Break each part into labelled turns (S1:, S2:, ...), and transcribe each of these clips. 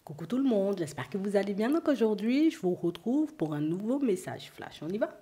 S1: Coucou tout le monde, j'espère que vous allez bien. Donc aujourd'hui, je vous retrouve pour un nouveau message flash. On y va?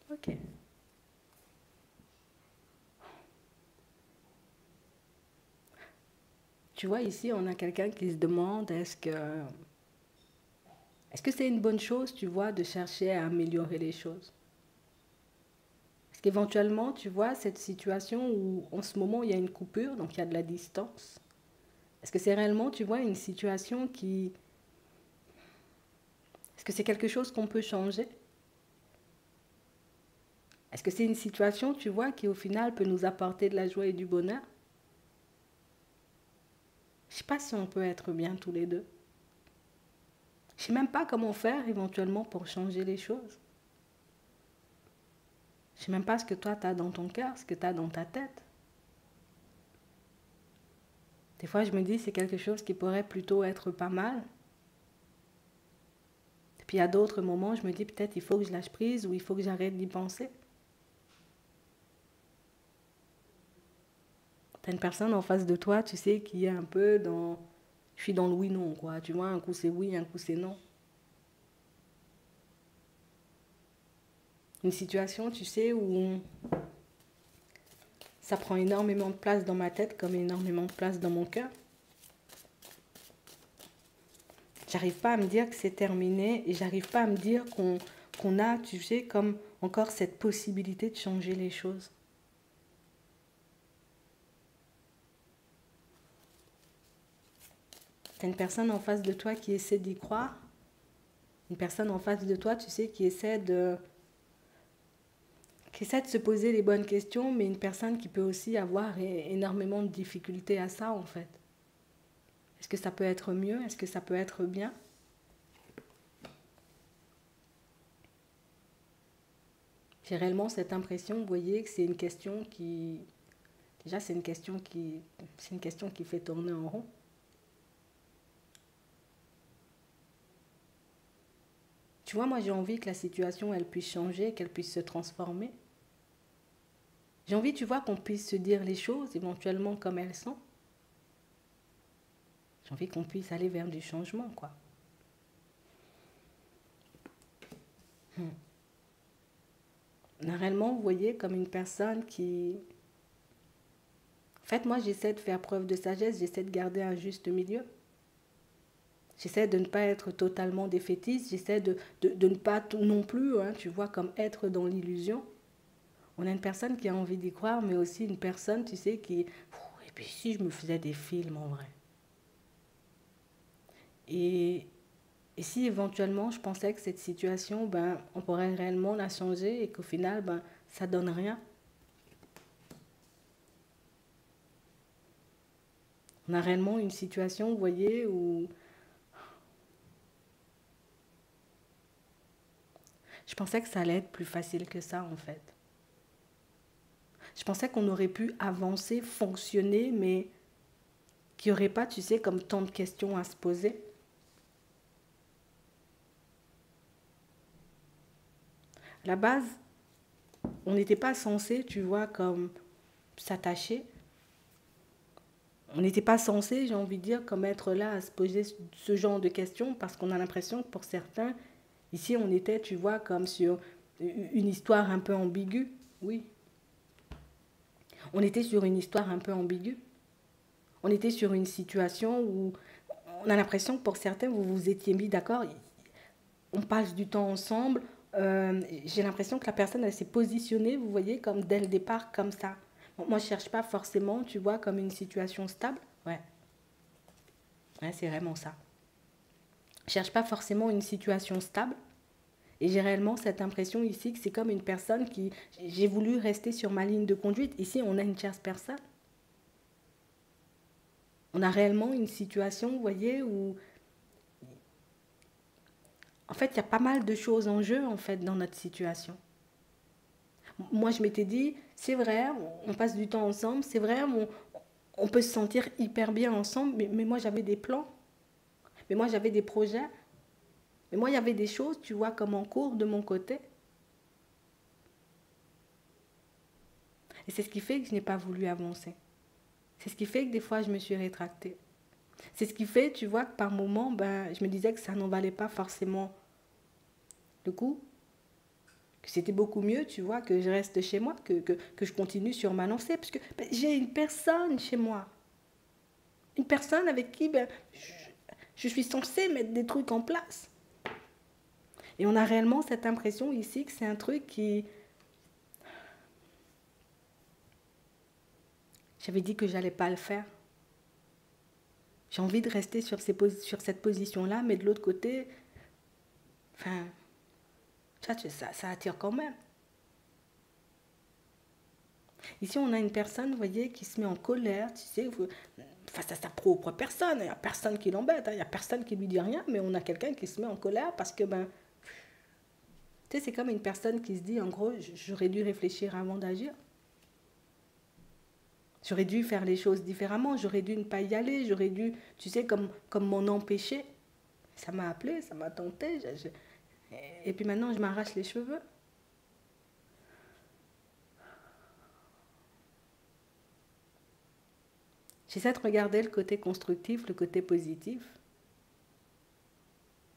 S1: Ok. Tu vois, ici, on a quelqu'un qui se demande est-ce que c'est une bonne chose, tu vois, de chercher à améliorer les choses? Est-ce qu'éventuellement, tu vois, cette situation où en ce moment, il y a une coupure, donc il y a de la distance, est-ce que c'est réellement, tu vois, une situation qui... Est-ce que c'est quelque chose qu'on peut changer? Est-ce que c'est une situation, tu vois, qui au final peut nous apporter de la joie et du bonheur? Je ne sais pas si on peut être bien tous les deux. Je ne sais même pas comment faire éventuellement pour changer les choses. Je ne sais même pas ce que toi tu as dans ton cœur, ce que tu as dans ta tête. Des fois je me dis c'est quelque chose qui pourrait plutôt être pas mal. Et puis à d'autres moments je me dis peut-être il faut que je lâche prise ou il faut que j'arrête d'y penser. Tu as une personne en face de toi, tu sais, qui est un peu dans... Je suis dans le oui-non, quoi. Tu vois, un coup c'est oui, un coup c'est non. Une situation, tu sais, où ça prend énormément de place dans ma tête comme énormément de place dans mon cœur. J'arrive pas à me dire que c'est terminé et j'arrive pas à me dire qu'on a, tu sais, comme encore cette possibilité de changer les choses. Tu as une personne en face de toi qui essaie d'y croire, une personne en face de toi, tu sais, qui essaie de se poser les bonnes questions, mais une personne qui peut aussi avoir énormément de difficultés à ça, en fait. Est-ce que ça peut être mieux? Est-ce que ça peut être bien? J'ai réellement cette impression, vous voyez, que c'est une question qui... Déjà, c'est une question qui fait tourner en rond. Tu vois, moi j'ai envie que la situation, elle puisse changer, qu'elle puisse se transformer. J'ai envie, tu vois, qu'on puisse se dire les choses éventuellement comme elles sont. J'ai envie qu'on puisse aller vers du changement, quoi. On a réellement, vous voyez, comme une personne qui... En fait, moi, j'essaie de faire preuve de sagesse, j'essaie de garder un juste milieu. J'essaie de ne pas être totalement défaitiste, j'essaie de ne pas non plus, hein, tu vois, comme être dans l'illusion. On a une personne qui a envie d'y croire, mais aussi une personne, tu sais, qui... Et puis si je me faisais des films, en vrai. Et, et si éventuellement je pensais que cette situation, ben, on pourrait réellement la changer et qu'au final, ben, ça donne rien. On a réellement une situation, vous voyez, où je pensais que ça allait être plus facile que ça, en fait. Je pensais qu'on aurait pu avancer, fonctionner, mais qu'il n'y aurait pas, tu sais, comme tant de questions à se poser. À la base, on n'était pas censé, tu vois, comme s'attacher. On n'était pas censé, j'ai envie de dire, comme être là à se poser ce genre de questions parce qu'on a l'impression que pour certains, ici on était, tu vois, comme sur une histoire un peu ambiguë. Oui, on était sur une histoire un peu ambiguë. On était sur une situation où on a l'impression que pour certains, vous vous étiez mis d'accord, on passe du temps ensemble. J'ai l'impression que la personne, elle s'est positionnée, vous voyez, comme dès le départ, comme ça. Bon, moi, je ne cherche pas forcément, tu vois, comme une situation stable. Ouais, ouais, c'est vraiment ça. Je cherche pas forcément une situation stable. Et j'ai réellement cette impression ici que c'est comme une personne qui... J'ai voulu rester sur ma ligne de conduite. Ici, on a une tierce personne. On a réellement une situation, vous voyez, où... En fait, il y a pas mal de choses en jeu, en fait, dans notre situation. Moi, je m'étais dit, c'est vrai, on passe du temps ensemble, c'est vrai, on peut se sentir hyper bien ensemble, mais moi, j'avais des plans, mais moi, j'avais des projets, mais moi, il y avait des choses, tu vois, comme en cours de mon côté. Et c'est ce qui fait que je n'ai pas voulu avancer. C'est ce qui fait que des fois, je me suis rétractée. C'est ce qui fait, tu vois, que par moments, ben, je me disais que ça n'en valait pas forcément le coup, que c'était beaucoup mieux, tu vois, que je reste chez moi, que je continue sur ma lancée, parce que ben, j'ai une personne chez moi. Une personne avec qui ben, je suis censée mettre des trucs en place. Et on a réellement cette impression ici que c'est un truc qui... J'avais dit que j'allais pas le faire. J'ai envie de rester sur cette position-là, mais de l'autre côté, enfin, ça attire quand même. Ici, on a une personne, vous voyez, qui se met en colère, tu sais, face à sa propre personne. Il n'y a personne qui l'embête, il n'y a personne qui lui dit rien, mais on a quelqu'un qui se met en colère parce que, ben, tu sais, c'est comme une personne qui se dit, en gros, j'aurais dû réfléchir avant d'agir. J'aurais dû faire les choses différemment, j'aurais dû ne pas y aller, j'aurais dû, tu sais, comme m'en empêcher. Ça m'a appelé, ça m'a tenté, et puis maintenant, je m'arrache les cheveux. J'essaie de regarder le côté constructif, le côté positif.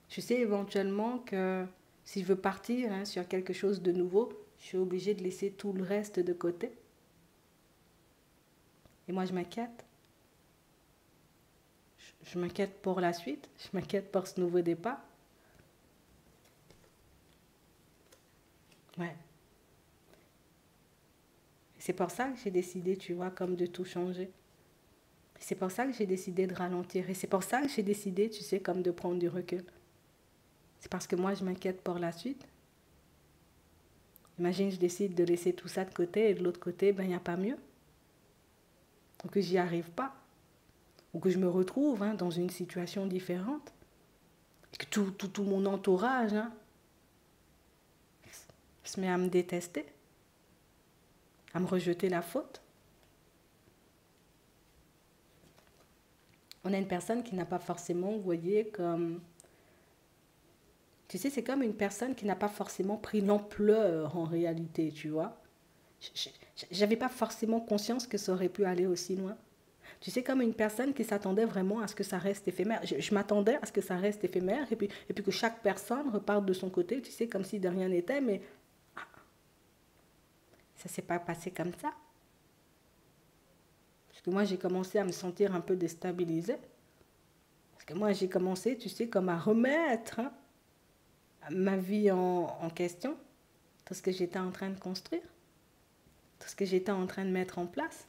S1: Je sais éventuellement que si je veux partir sur quelque chose de nouveau, je suis obligée de laisser tout le reste de côté. Et moi, je m'inquiète. Je m'inquiète pour la suite, je m'inquiète pour ce nouveau départ. Ouais. C'est pour ça que j'ai décidé, tu vois, comme de tout changer. C'est pour ça que j'ai décidé de ralentir. Et c'est pour ça que j'ai décidé, tu sais, comme de prendre du recul. C'est parce que moi, je m'inquiète pour la suite. Imagine, je décide de laisser tout ça de côté et de l'autre côté, ben, il n'y a pas mieux. Ou que j'y arrive pas. Ou que je me retrouve dans une situation différente. Et que tout mon entourage se met à me détester, à me rejeter la faute. On a une personne qui n'a pas forcément, vous voyez, comme... Tu sais, c'est comme une personne qui n'a pas forcément pris l'ampleur en réalité, tu vois. J'avais pas forcément conscience que ça aurait pu aller aussi loin. Tu sais, comme une personne qui s'attendait vraiment à ce que ça reste éphémère. Je m'attendais à ce que ça reste éphémère et puis que chaque personne reparte de son côté, tu sais, comme si de rien n'était, mais ça s'est pas passé comme ça. Parce que moi, j'ai commencé à me sentir un peu déstabilisée. Parce que moi, j'ai commencé, tu sais, comme à remettre ma vie en question, tout ce que j'étais en train de construire, tout ce que j'étais en train de mettre en place.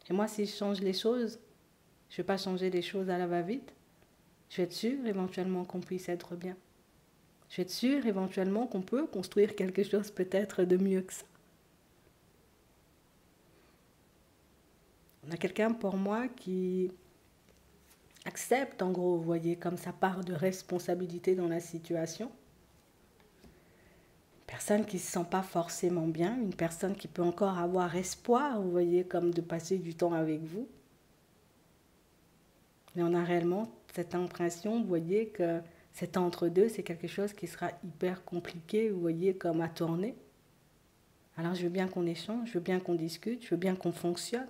S1: Et moi, si je change les choses, je ne vais pas changer les choses à la va-vite. Je vais être sûre éventuellement qu'on puisse être bien. Je vais être sûre éventuellement qu'on peut construire quelque chose peut-être de mieux que ça. On a quelqu'un pour moi qui accepte en gros, vous voyez, comme sa part de responsabilité dans la situation. Une personne qui ne se sent pas forcément bien, une personne qui peut encore avoir espoir, vous voyez, comme de passer du temps avec vous. Mais on a réellement cette impression, vous voyez, que cet entre-deux, c'est quelque chose qui sera hyper compliqué, vous voyez, comme à tourner. Alors je veux bien qu'on échange, je veux bien qu'on discute, je veux bien qu'on fonctionne.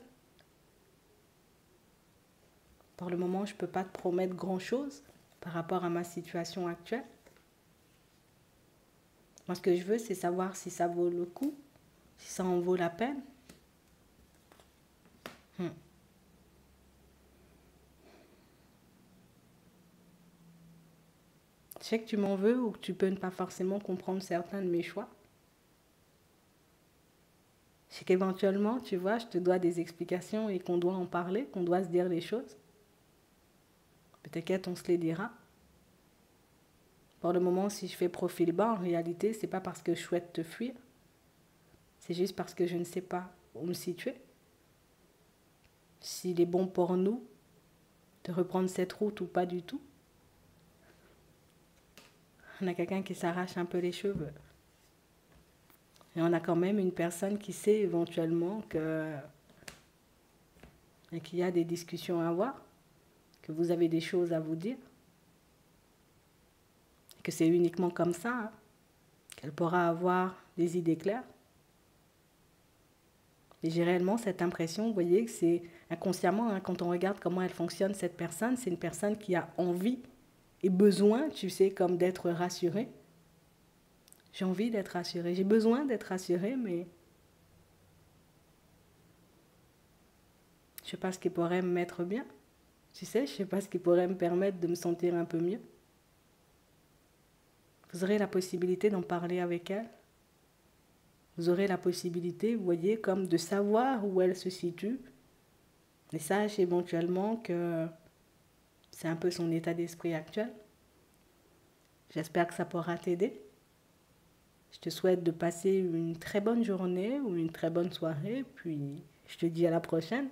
S1: Pour le moment, je ne peux pas te promettre grand-chose par rapport à ma situation actuelle. Moi, ce que je veux, c'est savoir si ça vaut le coup, si ça en vaut la peine. Je sais que tu m'en veux ou que tu peux ne pas forcément comprendre certains de mes choix. Je sais qu'éventuellement, tu vois, je te dois des explications et qu'on doit en parler, qu'on doit se dire les choses. Mais t'inquiète, on se les dira. Pour le moment, si je fais profil bas, en réalité, c'est pas parce que je souhaite te fuir. C'est juste parce que je ne sais pas où me situer. S'il est bon pour nous de reprendre cette route ou pas du tout. On a quelqu'un qui s'arrache un peu les cheveux. Et on a quand même une personne qui sait éventuellement qu'il y a des discussions à avoir, que vous avez des choses à vous dire, que c'est uniquement comme ça qu'elle pourra avoir des idées claires. Et j'ai réellement cette impression, vous voyez, que c'est inconsciemment, quand on regarde comment elle fonctionne, cette personne, c'est une personne qui a envie et besoin, tu sais, comme d'être rassurée. J'ai envie d'être rassurée, j'ai besoin d'être rassurée, mais je ne sais pas ce qui pourrait me mettre bien. Tu sais, je ne sais pas ce qui pourrait me permettre de me sentir un peu mieux. Vous aurez la possibilité d'en parler avec elle. Vous aurez la possibilité, vous voyez, comme de savoir où elle se situe. Et sache éventuellement que c'est un peu son état d'esprit actuel. J'espère que ça pourra t'aider. Je te souhaite de passer une très bonne journée ou une très bonne soirée. Puis je te dis à la prochaine.